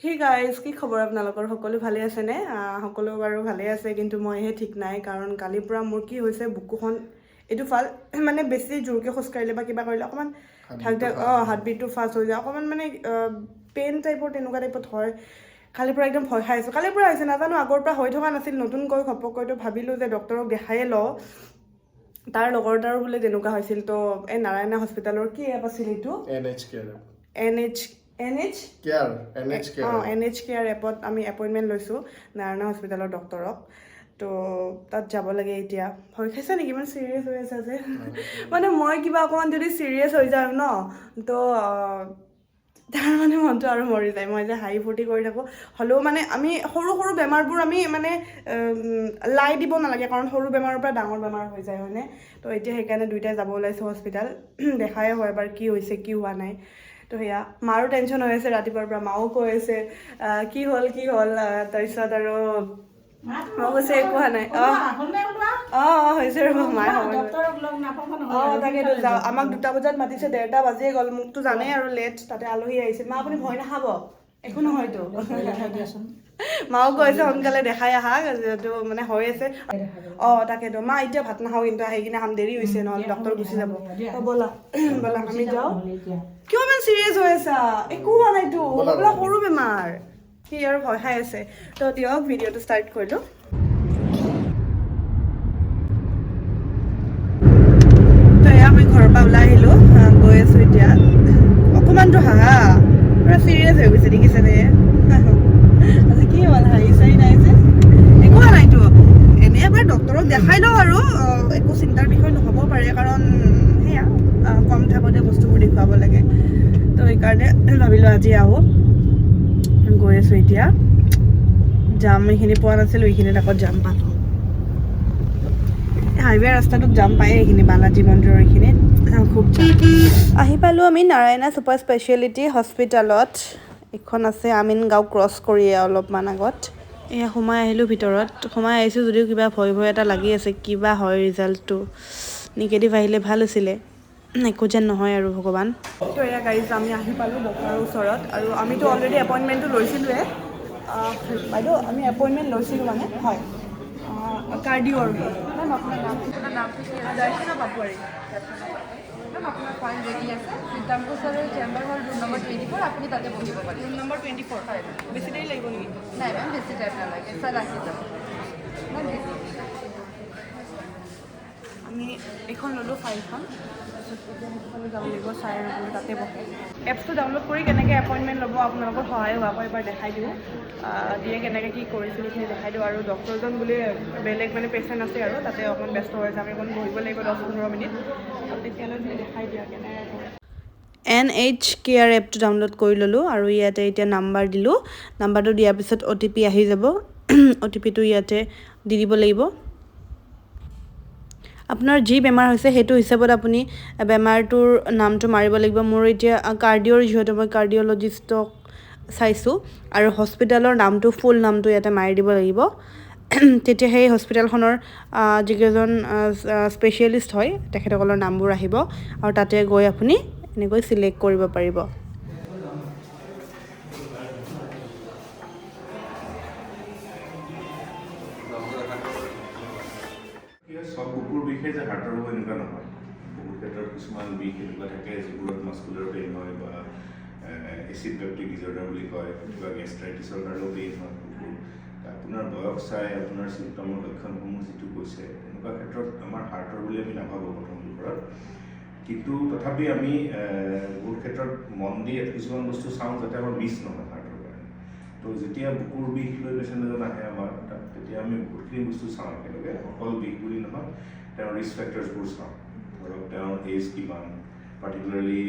Hey guys, কি খবৰ আপোনালোকৰ? সকলো ভালে আছেনে? সকলো বাৰু ভালে আছে, কিন্তু মইহে ঠিক নাই। কাৰণ কালিৰ পৰা মোৰ কি হৈছে, বুকুখন এইটো মানে বেছি জোৰকৈ খোজকাঢ়িলে বা কিবা কৰিলে অকণমান হাৰ্টবিটটো ফাষ্ট হৈ যায়, অকণমান মানে পেইন টাইপৰ তেনেকুৱা টাইপত হয়। কালিৰ পৰা একদম ভয় খাই আছোঁ। কালিৰ পৰা হৈছে নাজানো, আগৰ পৰা হৈ থকা নাছিল, নতুনকৈ ঘপকৈতো ভাবিলোঁ যে ডক্তৰক দেখায়ে লওঁ। তাৰ লগৰ এটাৰো বোলে তেনেকুৱা হৈছিল। তো এই নাৰায়ণা হস্পিটেলৰ কি এপ আছিল এইটো? NH কেয়াৰ এপত আমি এপইণ্টমেণ্ট লৈছোঁ নাৰায়ণা হস্পিটেলৰ ডক্তৰক। তো তাত যাব লাগে এতিয়া। ভয় খাইছা নেকি? ইমান চিৰিয়াছ হৈ আছা যে? মানে মই কিবা অকণমান যদি চিৰিয়াছ হৈ যাওঁ ন, তো তাৰ মানে মনটো আৰু মৰি যায়। মই যে হাঁহি ফূৰ্তি কৰি থাকোঁ, হ'লেও মানে আমি সৰু সৰু বেমাৰবোৰ আমি মানে লাই দিব নালাগে, কাৰণ সৰু বেমাৰৰ পৰা ডাঙৰ বেমাৰ হৈ যায়, হয়নে? তো এতিয়া সেইকাৰণে দুইটাই যাব ওলাইছোঁ হস্পিটেল। দেখাই হয় এবাৰ কি হৈছে কি হোৱা নাই। তো সেয়া মাৰো টেনশ্যন হৈ আছে ৰাতিপুৱাৰ পৰা। মাও কৈ আছে কি হ'ল তাৰপিছত আৰু মই কৈছে একো হোৱা নাই। হৈছে ৰ'ব, মায়ে তাকেতো যাওঁ। আমাক 2টা বজাত মাতিছে, 1:30 বাজিয়ে গ'ল। মোকতো জানেই আৰু লেট, তাতে আলহী আহিছিল। মা আপুনি ভয় নাখাব, একো নহয়তো। মাও কৈছে সোনকালে দেখাই আহা, যিহেতু মানে হৈ আছে। তাকেতো মা এতিয়া ভাত নাখাওঁ, কিন্তু আহি কিনে খাম, দেৰি হৈছে, নহ'লে ডক্তৰ গুচি যাব। ব'লা ব'লা আমি যাওঁ। কিয় ইমান চিৰিয়াছ হৈ আছা? একো হোৱা নাইতো, এইবিলাক সৰু বেমাৰ। সি আৰু ভয় খাই আছে। তো দিয়ক, ভিডিঅ'টো ষ্টাৰ্ট কৰিলোঁ। তো এয়া আমি ঘৰৰ পৰা ওলাই আহিলোঁ, গৈ আছোঁ এতিয়া। অকণমানতো হাঁহা, পুৰা চিৰিয়াছ হৈ গৈছে, দেখিছেনে? আজি কি হ'ল, হাঁহি চাহি নাই যে? একো হোৱা নাইতো। এনেই এবাৰ ডক্তৰক দেখাই লওঁ আৰু একো চিন্তাৰ বিষয় নহ'ব পাৰে, কাৰণ সেয়া কম থাকোঁতে বস্তুবোৰ দেখুৱাব লাগে। তো সেইকাৰণে ভাবিলোঁ আজি আহোঁ। গৈ আছোঁ এতিয়া। জাম এইখিনি পোৱা নাছিলোঁ, এইখিনিত আকৌ জাম পালোঁ। হাইৱে ৰাস্তাটোত জাম পায়ে, এইখিনি বালাজী মন্দিৰৰ এইখিনিত খুব জাম। আহি পালোঁ আমি নাৰায়ণা ছুপাৰ স্পেচিয়েলিটি হস্পিটেলত। এইখন আছে আমিনগাঁও ক্ৰছ কৰিয়ে অলপমান আগত। এয়া সোমাই আহিলোঁ ভিতৰত। সোমাই আহিছোঁ যদিও কিবা ভয় ভয় এটা লাগি আছে, কিবা হয় ৰিজাল্টটো। নিগেটিভ আহিলে ভাল আছিলে, একো যেন নহয় আৰু ভগৱান। তো এয়া গাইজ, আমি আহি পালোঁ ডক্তৰৰ ওচৰত, আৰু আমিতো অলৰেডি এপইণ্টমেণ্টটো লৈছিলোঁৱে। বাইদেউ, আমি এপইণ্টমেণ্ট লৈছিলোঁ মানে, হয়, কাৰ্ডিঅ'ৰ। মেম আপোনাৰ নামটো কি? দৰ্শনা পাটোৱাৰী। মেম আপোনাৰ ফাইল ৰেডি আছে। চিতাম্বু ছাৰৰ চেম্বাৰ হ'ল ৰুম নম্বৰ 24, আপুনি তাতে বহিব পাৰে। ৰুম নম্বৰ 24, হয়। বেছি দেৰি লাগিব নেকি? নাই মেম, বেছি টাইম নালাগে, ছাৰ আহি যাব। আমি এইখন ল'লোঁ ফাইলখন, তাৰপিছত যাব লাগিব, চাই আৰু তাতে বহে। এপছটো ডাউনলোড কৰি কেনেকৈ এপইণ্টমেণ্ট ল'ব আপোনালোকৰ সহায় হোৱাকৈ এবাৰ দেখাই দিওঁ। দিয়ে কেনেকৈ কি কৰিছিল সেইখিনি দেখাই দিওঁ। আৰু ডক্তৰজন বুলি বেলেগ মানে পেচেণ্ট আছে, আৰু তাতে অকণমান ব্যস্ত হৈ আছে, আমি অকণ বহিব লাগিব 10-15 মিনিট। তেতিয়ালৈ তুমি দেখাই দিয়া কেনেকৈ কৰে। NH কেয়াৰ এপটো ডাউনলোড কৰি ল'লোঁ, আৰু ইয়াতে এতিয়া নাম্বাৰ দিলোঁ। নাম্বাৰটো দিয়াৰ পিছত OTP আহি যাব। OTPটো ইয়াতে দি দিব লাগিব। আপোনাৰ যি বেমাৰ হৈছে সেইটো হিচাপত আপুনি বেমাৰটোৰ নামটো মাৰিব লাগিব। মোৰ এতিয়া কাৰ্ডিঅ'ৰ, যিহেতু মই কাৰ্ডিঅ'লজিষ্টক চাইছোঁ, আৰু হস্পিটেলৰ নামটো, ফুল নামটো ইয়াতে মাৰি দিব লাগিব। তেতিয়া সেই হস্পিটেলখনৰ যিকেইজন স্পেচিয়েলিষ্ট হয়, তেখেতসকলৰ নামবোৰ আহিব, আৰু তাতে গৈ আপুনি এনেকৈ চিলেক্ট কৰিব পাৰিব। সব বুকুৰ বিষে যে হাৰ্টৰ হ'ব এনেকুৱা নহয়। বহুত ক্ষেত্ৰত কিছুমান বিষ এনেকুৱা থাকে যিবোৰত মাস্কুলাৰ পেইন হয়, বা এচিড পেপটিক ডিজৰ্ডাৰ বুলি কয়, কিবা গেষ্ট্ৰাইটিছৰ কাৰণেও পেইন হয় বুকুৰ। আপোনাৰ বয়স চাই আপোনাৰ চিম্পটমৰ লক্ষণসমূহ যিটো কৈছে, এনেকুৱা ক্ষেত্ৰত আমাৰ হাৰ্টৰ বুলি আমি নাভাবোঁ প্ৰথম দুপৰত। কিন্তু তথাপি আমি বহুত ক্ষেত্ৰত মন দি কিছুমান বস্তু চাওঁ যাতে আমাৰ মিছ নহয় হাৰ্টৰ কাৰণে। তো যেতিয়া বুকুৰ বিষ লৈ পেচেণ্ট এজন আহে আমাৰ তাত, তেতিয়া আমি বহুতখিনি বস্তু চাওঁ একেলগে। অকল বিষ বুলি নহয়, তেওঁৰ ৰিস্ক ফেক্টৰ্ছবোৰ চাওঁ। ধৰক তেওঁৰ এজ কিমান, পাৰ্টিকুলাৰলি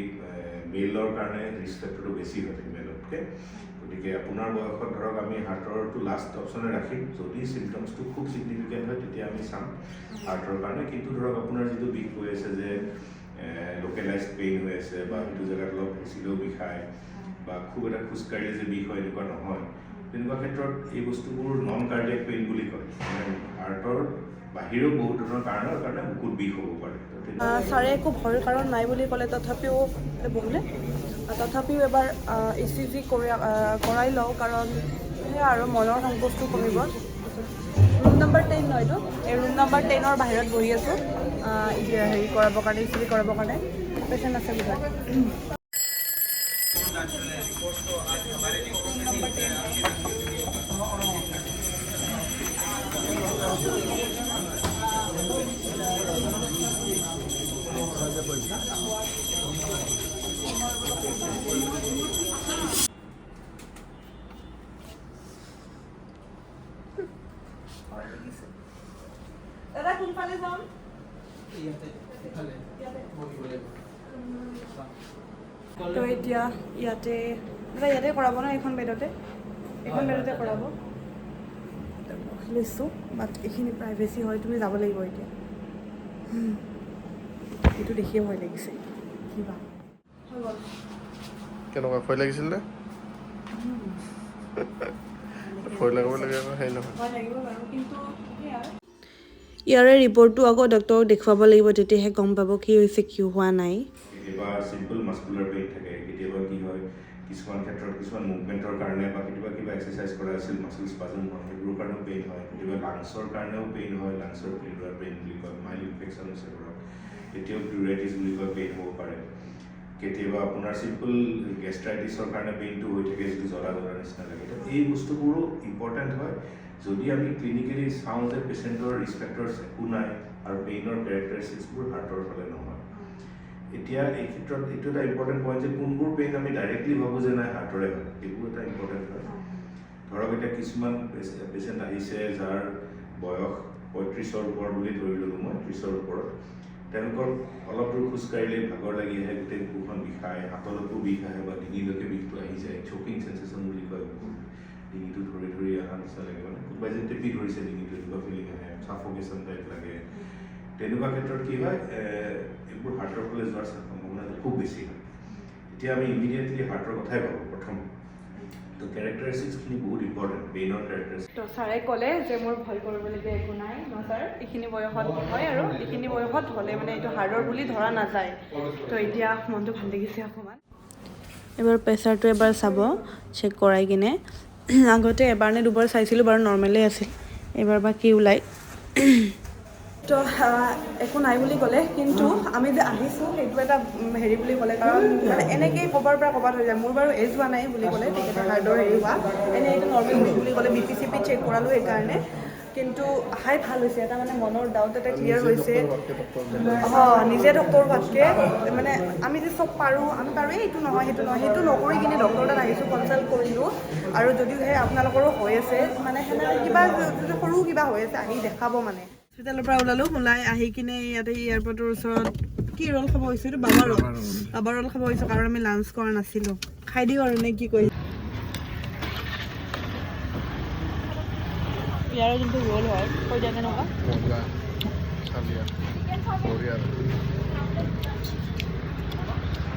মেলৰ কাৰণে ৰিস্ক ফেক্টৰটো বেছি হয় ফিমেলতকৈ। গতিকে আপোনাৰ বয়সত ধৰক আমি হাৰ্টৰটো লাষ্ট অপশ্যনে ৰাখিম। যদি চিমটমছটো খুব ছিগনিফিকেণ্ট হয়, তেতিয়া আমি চাম হাৰ্টৰ কাৰণে। কিন্তু ধৰক আপোনাৰ যিটো বিষ হৈ আছে যে লোকেলাইজড পেইন হৈ আছে, বা সেইটো জেগাত অলপ হেঁচিলেও বিষায়, বা খুব এটা খোজকাঢ়িলে যে বিষ হয়, এনেকুৱা নহয়। তেনেকুৱা ক্ষেত্ৰত এই বস্তুবোৰ নন কাৰ্ডিয়াক পেইন বুলি কয়, মানে হাৰ্টৰ বাহিৰেও বহুত ধৰণৰ কাৰণৰ কাৰণে বুকুত বিষ হ'ব পাৰে। ছাৰে একো ভয়ৰ কাৰণ নাই বুলি ক'লে, তথাপিও এবাৰ ECG কৰাই লওঁ, কাৰণ সেয়া আৰু মনৰ সংকোচটো কমিব। ৰুম নম্বৰ 10 ন এইটো, এই ৰুম নম্বৰ 10ৰ বাহিৰত বহি আছোঁ হেৰি কৰাবৰ কাৰণে, ECG কৰাবৰ কাৰণে। পেচেণ্ট আছে বোধহয়। দাদা কোনফালে যাম? তো এতিয়া ইয়াতে কৰাব ন, এইখন বেডতে কৰাব লৈছোঁ, বাট এইখিনি প্ৰাইভেচি হয়, তুমি যাব লাগিব এতিয়া। এইটো দেখিয়ে ভয় লাগিছে, কিবা হৈ গ'ল। কেনেকুৱা ভয় লাগিছিল নে? ভয় লগাব লাগে আকৌ, সেই নহয়। ভয় লাগিব বাৰু, কিন্তু ইয়াৰে ৰিপৰ্টটো আকৌ ডক্তৰক দেখুৱাব লাগিব, তেতিয়াহে গম পাব কি হৈছে কি হোৱা নাই। কেতিয়াবা চিম্পল মাস্কুলাৰ পেইন থাকে, কেতিয়াবা কি হয় কিছুমান ক্ষেত্ৰত কিছুমান মুভমেণ্টৰ কাৰণে বা কেতিয়াবা কিবা এক্সাৰচাইজ কৰা আছিল মাছল স্পাজম হয়, সেইবোৰৰ কাৰণেও পেইন হয়। কেতিয়াবা লাংছৰ কাৰণেও পেইন হয়, লাংছৰ প্লিউৰাৰ পেইন বুলি কয়, মাইল্ড ইনফেকশ্যন হৈছে ধৰক, তেতিয়াও প্লিউৰাইটিছ বুলি কয়, পেইন হ'ব পাৰে। কেতিয়াবা আপোনাৰ চিম্পল গেষ্ট্ৰাইটিছৰ কাৰণে পেইনটো হৈ থাকে, যিটো জ্বলা নিচিনা লাগে। এই বস্তুবোৰো ইম্পৰ্টেণ্ট হয়। যদি আমি ক্লিনিকেলি চাওঁ যে পেচেণ্টৰ ৰিস্ক ফেক্টৰছ একো নাই আৰু পেইনৰ কেৰেক্টাৰিষ্টিক্সবোৰ হাৰ্টৰ ফালে নহয়, এতিয়া এই ক্ষেত্ৰত এইটো এটা ইম্পৰ্টেণ্ট পইণ্ট যে কোনবোৰ পেইন আমি ডাইৰেক্টলি ভাবোঁ যে নাই হাৰ্টৰে হয়, এইবোৰ এটা ইম্পৰ্টেণ্ট হয়। ধৰক এতিয়া কিছুমান পেচেণ্ট আহিছে যাৰ বয়স 35ৰ ওপৰ বুলি ধৰি ল'লোঁ মই, 30ৰ ওপৰত। তেওঁলোকৰ অলপ দূৰ খোজকাঢ়িলেই ভাগৰ লাগি আহে, গোটেই বুকুখন বিষায়, হাতলৈকো বিষ আহে বা ডিঙিলৈকে বিষটো আহি যায়, চকিং চেঞ্চেশ্যন বুলি কয়। ডিঙিটো ধৰি অহা নিচিনা লাগে, মানে কোনোবাই যেন টেপি ধৰিছে ডিঙিটো, এনেকুৱা ফিলিং আহে, চাফকেশ্যন টাইপ লাগে। তেনেকুৱা ক্ষেত্ৰত কি হয়, এইবোৰ হাৰ্টৰ ফালে যোৱাৰ সম্ভাৱনাটো খুব বেছি হয়। এতিয়া আমি ইমিডিয়েটলি হাৰ্টৰ কথাই ভাবোঁ প্ৰথম। তো কেৰেক্টাৰিষ্টিক্সখিনি বহুত ইম্পৰ্টেণ্ট, পেইনৰ কেৰেক্টাৰিষ্টিক্স। তো ছাৰে ক'লে যে মোৰ ভয় কৰিবলগীয়া একো নাই ন ছাৰ, এইখিনি বয়সত হয় আৰু এইখিনি বয়সত হ'লে মানে এইটো হাৰ্টৰ বুলি ধৰা নাযায়। তো এতিয়া মনটো ভাল লাগিছে অকণমান। এবাৰ প্ৰেছাৰটো এবাৰ চাব, চেক কৰাই কিনে। আগতে এবাৰ নে দুবাৰ চাইছিলোঁ বাৰু, নৰ্মেলেই আছিল। এইবাৰ বা কি ওলাই। তো একো নাই বুলি ক'লে, কিন্তু আমি যে আহিছোঁ সেইটো এটা হেৰি বুলি ক'লে, কাৰণ মানে এনেকেই ক'ৰবাৰ পৰা ক'ৰবাত হৈ যায়। মোৰ বাৰু এজ হোৱা নাই বুলি ক'লে, তেখেতে হাৰ্টৰ হেৰি হোৱা, এনেই এইটো নৰ্মেল হৈছে বুলি ক'লে। BP চেক কৰালোঁ সেইকাৰণে, কিন্তু আহাই ভাল হৈছে। এটা মানে মনৰ ডাউট এটা ক্লিয়াৰ হৈছে। নিজে ডক্তৰ হোৱাতকৈ মানে আমি যে চব পাৰোঁ, আমি পাৰোঁ এইটো নহয় সেইটো নহয়, সেইটো নকৰি কিনে ডক্তৰ তাত আহিছোঁ, কনচাল্ট কৰিলোঁ। আৰু যদিহে আপোনালোকৰো হৈ আছে, মানে সেনেকৈ কিবা সৰু কিবা হৈ আছে, আহি দেখাব মানে। হস্পিটেলৰ পৰা ওলাই আহি কিনে ইয়াতে এয়াৰপৰ্টৰ ওচৰত কি ৰ'ল খাব হৈছোঁ, এইটো বাবা ৰ'ল খাব হৈছোঁ, কাৰণ আমি লাঞ্চ কৰা নাছিলোঁ। খাই দিওঁ আৰু নে কি কৈ, ইয়াৰ যোনটো ৰ'ল হয় কৈ দিয়া কেনেকুৱা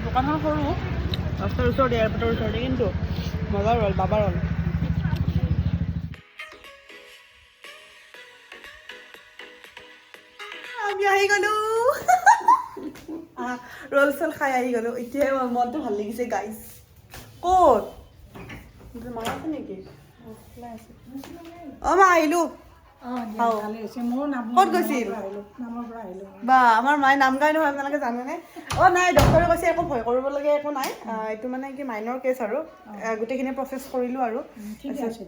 দোকানখন সৰু, ৰাস্তাৰ ওচৰতে, এয়াৰপৰ্টৰ ওচৰতে, কিন্তু মজা ৰ'ল, বাবা ৰ'ল। আমি আহি গ'লো, ৰ'ল চল খাই আহি গ'লো। এতিয়াই মনটো ভাল লাগিছে গাইজ। ক'ত মা আছে নেকি? অঁ মা আহিলোঁ। ক'ত গৈছিল? বা আমাৰ মায়ে নাম গাই নহয়, আপোনালোকে জানেনে? নাই, ডক্টৰে কৈছে একো ভয় কৰিবলগীয়া একো নাই, এইটো মানে কি মাইনৰ কেছ আৰু গোটেইখিনি প্ৰচেছ কৰিলোঁ আৰু।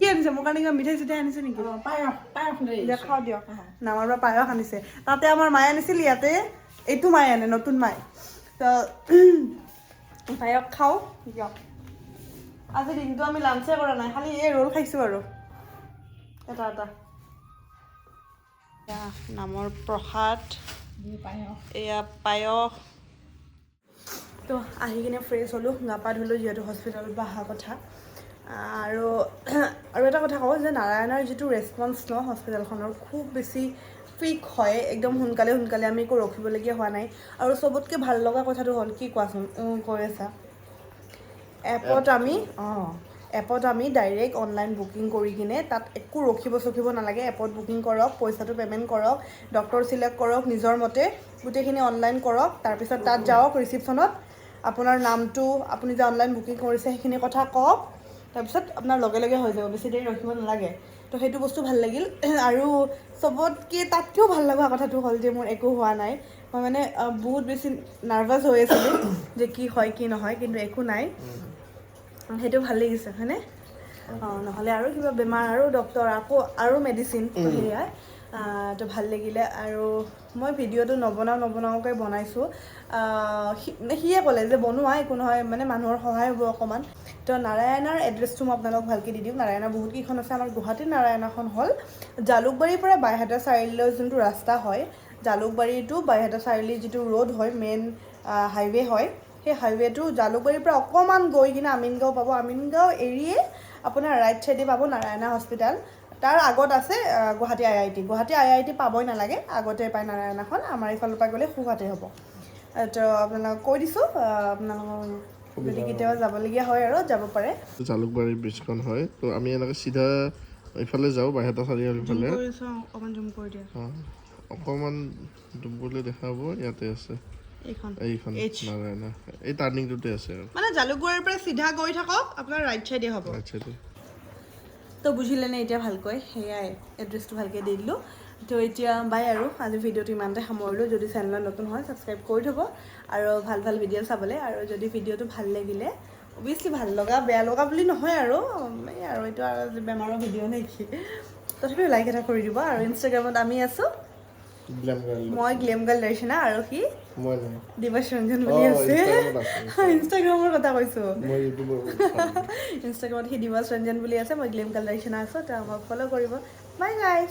কি আনিছে মোৰ কাৰণে? কিবা মিঠাই চিঠাই আনিছে নেকি? খাওঁ দিয়ক। নামৰ পৰা পায়স আনিছে। তাতে আমাৰ মায়ে আনিছিল, ইয়াতে এইটো মায়ে আনে, নতুন মায়ে। তো পায়স খাওঁ দিয়ক। আজি দিনটো আমি লাঞ্চে কৰা নাই, খালি এই ৰ'ল খাইছোঁ আৰু এটা। নামৰ প্ৰসাদ, এয়া পায়স। তো আহি কিনে ফ্ৰেছ হ'লোঁ, গা পা ধুলোঁ, যিহেতু হস্পিটেলৰ পৰা অহা কথা। আৰু এটা কথা কওঁ যে নাৰায়ণৰ যিটো ৰেচপন্স ন হস্পিটেলখনৰ, খুব বেছি কুইক হয়, একদম সোনকালে আমি একো ৰখিবলগীয়া হোৱা নাই। আৰু চবতকৈ ভাল লগা কথাটো হ'ল কি কোৱাচোন? কৈ আছা এপত আমি এপত আমি ডাইৰেক্ট অনলাইন বুকিং কৰি কিনে তাত একো ৰখিব নালাগে, এপত বুকিং কৰক, পইচাটো পে'মেণ্ট কৰক, ডক্টৰ চিলেক্ট কৰক নিজৰ মতে, গোটেইখিনি অনলাইন কৰক, তাৰপিছত তাত যাওক ৰিচিপশ্যনত, আপোনাৰ নামটো আপুনি যে অনলাইন বুকিং কৰিছে সেইখিনি কথা কওক, তাৰপিছত আপোনাৰ লগে লগে হৈ যাব, বেছি দেৰি ৰখিব নালাগে। তো সেইটো বস্তু ভাল লাগিল। আৰু চবতকৈ তাতকৈও ভাল লগা কথাটো হ'ল যে মোৰ একো হোৱা নাই। মই মানে বহুত বেছি নাৰ্ভাছ হৈ আছিলোঁ যে কি হয় কি নহয়, কিন্তু একো নাই, সেইটো ভাল লাগিছে হয়নে? নহ'লে আৰু কিবা বেমাৰ আৰু ডক্টৰ আকৌ আৰু মেডিচিন, তো সেয়াই তো ভাল লাগিলে। আৰু মই ভিডিঅ'টো নবনাওঁকৈ বনাইছোঁ। সিয়ে ক'লে যে বনোৱা একো নহয়, মানে মানুহৰ সহায় হ'ব অকণমান। তো নাৰায়ণৰ এড্ৰেছটো মই আপোনালোক ভালকৈ দি দিওঁ। নাৰায়ণৰ বহুতকেইখন আছে, আমাৰ গুৱাহাটীৰ নাৰায়ণখন হ'ল জালুকবাৰীৰ পৰা বাইহাটা চাৰিআলিলৈ যোনটো ৰাস্তা হয়, জালুকবাৰী টু বাইহাটা চাৰিআলি যিটো ৰোড হয়, মেইন হাইৱে হয়, সেই হাইৱেটো জালুকবাৰীৰ পৰা অকণমান গৈ কিনে আমিনগাঁও পাব, আমিনগাঁও এৰিয়ে আপোনাৰ ৰাইট ছাইডে পাব নাৰায়ণা হস্পিটেল। তাৰ আগত আছে গুৱাহাটী IIT। গুৱাহাটী IIT পাবই নালাগে, আগতে পায় নাৰায়ণাখন, আমাৰ এইফালৰ পৰা গ'লে সোঁহাতে হ'ব। তো আপোনালোকক কৈ দিছোঁ, আপোনালোকৰ যদি কেতিয়াবা যাবলগীয়া হয় আৰু যাব পাৰে। জালুকবাৰী ব্ৰিজখন হয়, তো আমি এনেকৈ চিধা এইফালে যাওঁ বাইহাটা চাৰিআলিৰ ফালে। অকণমান জুম কৰি দিয়া, অকণমান জুম কৰিলে দেখা হ'ব, ইয়াতে আছে এইখন নাৰায়ণা, এই টাৰ্ণিংটোতে আছে আৰু মানে জালুকবাৰীৰ পৰা চিধা গৈ থাকক, আপোনাৰ ৰাইট ছাইডে হ'ব। ৰাইট চাইডে। তো বুজিলেনে এতিয়া ভালকৈ? সেয়াই এড্ৰেছটো ভালকৈ দি দিলোঁ। তো এতিয়া বাই, আৰু আজি ভিডিঅ'টো ইমানতে সামৰিলোঁ। যদি চেনেলত নতুন হয় ছাবস্ক্ৰাইব কৰি থ'ব আৰু ভাল ভাল ভিডিঅ' চাবলৈ। আৰু যদি ভিডিঅ'টো ভাল লাগিলে, অভিয়াছলি ভাল লগা বেয়া লগা বুলি নহয় আৰু এই আৰু এইটো আৰু বেমাৰৰ ভিডিঅ' নেকি, তথাপিও লাইক এটা কৰি দিব। আৰু ইনষ্টাগ্ৰামত আমি আছোঁ, মই গ্লেম গাৰ্ল দৰ্শনা, আৰু সি দিৱস ৰঞ্জন বুলি আছে। ইনষ্টাগ্ৰামৰ কথা কৈছোঁ, ইনষ্টাগ্ৰামত সি দিৱস ৰঞ্জন বুলি আছে, মই গ্লেম গাৰ্ল দৰ্শনা আছোঁ। তেওঁ আমাক ফ'ল' কৰিব। বাই গাইজ।